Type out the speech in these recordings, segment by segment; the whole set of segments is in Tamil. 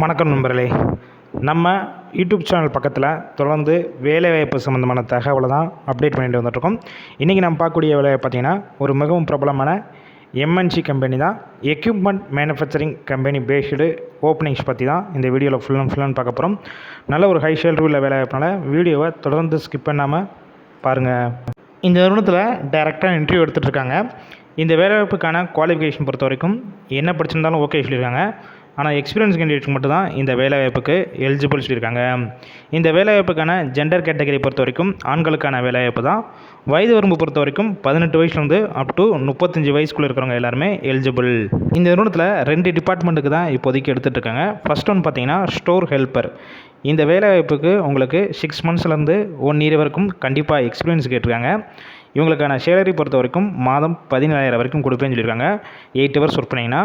வணக்கம் நண்பர்களே. நம்ம யூடியூப் சேனல் பக்கத்தில் தொடர்ந்து வேலைவாய்ப்பு சம்மந்தமான தகவலை தான் அப்டேட் பண்ணிட்டு வந்துட்டுருக்கோம். இன்றைக்கி நம்ம பார்க்கக்கூடிய வேலையை பார்த்திங்கன்னா ஒரு மிகவும் பிரபலமான எம்என்சி கம்பெனி தான். Equipment manufacturing company based openings பற்றி தான் இந்த வீடியோவில் ஃபுல் அண்ட் பார்க்க போகிறோம். நல்ல ஒரு ஹை சேலரி உள்ள வேலைவாய்ப்புனால வீடியோவை தொடர்ந்து ஸ்கிப் பண்ணாமல் பாருங்கள். இந்த நிறுவனத்தில் டைரெக்டாக இன்டர்வியூ எடுத்துகிட்டு இருக்காங்க. இந்த வேலைவாய்ப்புக்கான குவாலிஃபிகேஷன் பொறுத்த வரைக்கும் என்ன படிச்சிருந்தாலும் ஓகே சொல்லியிருக்காங்க. ஆனால் எக்ஸ்பீரியன்ஸ் கேண்டிடேட்க்கு மட்டும் தான் இந்த வேலைவாய்ப்புக்கு எலிஜிபிள் சொல்லியிருக்காங்க. இந்த வேலைவாய்ப்புக்கான ஜெண்டர் கேட்டகரி பொறுத்த வரைக்கும் ஆண்களுக்கான வேலைவாய்ப்பு தான். வயது வரம்பு பொறுத்த வரைக்கும் 18 வயசுலேருந்து அப் டு 35 வயசுக்குள்ளே இருக்கிறவங்க எல்லாருமே எலிஜிபிள். இந்த நிறுவனத்தில் 2 டிபார்ட்மெண்ட்டுக்கு தான் இப்போதைக்கு எடுத்துகிட்டு இருக்காங்க. ஃபர்ஸ்ட் ஒன் பார்த்தீங்கன்னா ஸ்டோர் ஹெல்ப்பர். இந்த வேலைவாய்ப்புக்கு உங்களுக்கு 6 மந்த்ஸ்லேருந்து 1 இயர் வரைக்கும் கண்டிப்பாக எக்ஸ்பீரியன்ஸ் கேட்டிருக்காங்க. இவங்களுக்கான சேலரி பொறுத்த வரைக்கும் மாதம் 17,000 வரைக்கும் கொடுப்பேன்னு சொல்லியிருக்காங்க. 8 ஹவர்ஸ் ஒர்க் பண்ணிங்கன்னா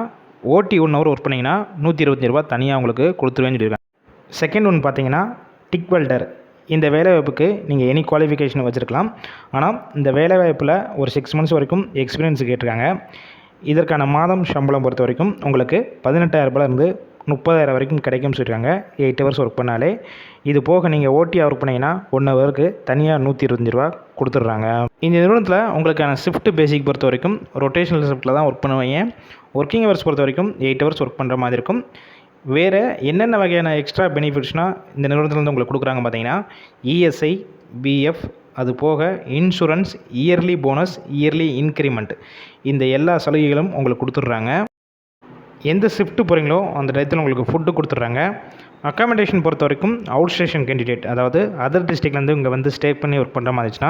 ஓடி 1 ஹவர் ஒர்க் பண்ணிங்கன்னா 125 ரூபா தனியாக உங்களுக்கு கொடுத்துருவேன்னு சொல்லியிருக்காங்க. செகண்ட் ஒன் பார்த்தீங்கன்னா டிக் வெல்டர். இந்த வேலைவாய்ப்புக்கு நீங்கள் எனி குவாலிஃபிகேஷன் வச்சுருக்கலாம். ஆனால் இந்த வேலைவாய்ப்பில் ஒரு 6 மந்த்ஸ் வரைக்கும் எக்ஸ்பீரியன்ஸ் கேட்டிருக்காங்க. இதற்கான மாதம் சம்பளம் பொறுத்த வரைக்கும் உங்களுக்கு 18,000 ரூபாயிலிருந்து 30,000 வரைக்கும் கிடைக்கும்னு சொல்லியிருக்காங்க. 8 ஹவர்ஸ் ஒர்க் பண்ணாலே. இது போக நீங்கள் ஓடியாக ஒர்க் பண்ணிங்கன்னா 1 ஹவருக்கு தனியாக 125 ரூபா கொடுத்துட்றாங்க. இந்த நிறுவனத்தில் உங்களுக்கான ஷிஃப்ட் பேசிக் பொறுத்த வரைக்கும் ரொட்டேஷனல் ஷிஃப்ட்டில் தான் ஒர்க் பண்ணுவீங்க. ஒர்க்கிங் ஹவர்ஸ் பொறுத்த வரைக்கும் 8 ஹவர்ஸ் ஒர்க் பண்ணுற மாதிரி இருக்கும். வேறு என்னென்ன வகையான எக்ஸ்ட்ரா பெனிஃபிட்ஸ்னால் இந்த நிறுவனத்துலேருந்து உங்களுக்கு கொடுக்குறாங்க பார்த்தீங்கன்னா இஎஸ்ஐ, பிஎஃப், அது போக insurance, yearly bonus, yearly increment, இந்த எல்லா சலுகைகளும் உங்களுக்கு கொடுத்துட்றாங்க. எந்த ஷிஃப்ட்டு போகிறீங்களோ அந்த டயத்தில் உங்களுக்கு ஃபுட்டு கொடுத்துட்றாங்க. அக்காமடேஷன் பொறுத்த வரைக்கும் அவுட் ஸ்டேஷன் கேண்டிடேட், அதாவது அதர் டிஸ்ட்ரிக்ட்லேருந்து இங்கே வந்து ஸ்டே பண்ணி ஒர்க் பண்ணுற மாதிரி இருந்துச்சுன்னா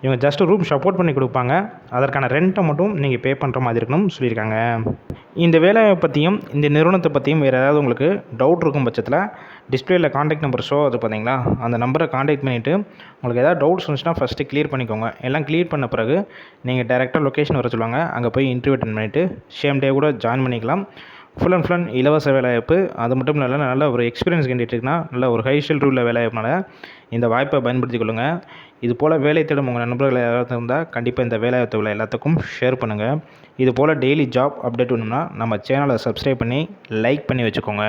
இவங்க ஜஸ்ட் ரூம் சப்போர்ட் பண்ணி கொடுப்பாங்க. அதற்கான ரெண்ட்டை மட்டும் நீங்கள் பே பண்ணுற மாதிரி இருக்கணும்னு சொல்லியிருக்காங்க. இந்த வேலையை பற்றியும் இந்த நிறுவனத்தை பற்றியும் வேறு ஏதாவது உங்களுக்கு டவுட் இருக்கும் பட்சத்தில் டிஸ்பிளேயில் காண்டாக்ட் நம்பர் ஷோ அது பார்த்தீங்களா, அந்த நம்பரை காண்டாக்ட் பண்ணிவிட்டு உங்களுக்கு ஏதாவது டவுட்ஸ் இருந்துச்சுன்னா ஃபஸ்ட்டு கிளியர் பண்ணிக்கோங்க. எல்லாம் கிளியர் பண்ண பிறகு நீங்கள் டேரெக்டாக லொக்கேஷன் வர சொல்லுவாங்க. அங்கே போய் இன்டர்வியூ அட்டெண்ட் பண்ணிவிட்டு சேம் டே கூட ஜாயின் பண்ணிக்கலாம். ஃபுல் அண்ட் இலவச வேலைவாய்ப்பு. அது மட்டும் இல்லாமல் நல்ல ஒரு எக்ஸ்பீரியன்ஸ் கேண்டிடேட்னா நல்ல ஒரு ஹை சேலரி உள்ள வேலைவாய்ப்புனால இந்த வாய்ப்பை பயன்படுத்திக் கொள்ளுங்கள். இது போல் வேலை தேடும் உங்கள் நண்பர்கள் யாராவது இருந்தால் கண்டிப்பாக இந்த வேலைவாய்ப்பு எல்லாத்துக்கும் ஷேர் பண்ணுங்கள். இது போல் டெய்லி ஜாப் அப்டேட் வேணும்னா நம்ம சேனலை சப்ஸ்கிரைப் பண்ணி லைக் பண்ணி வச்சுக்கோங்க.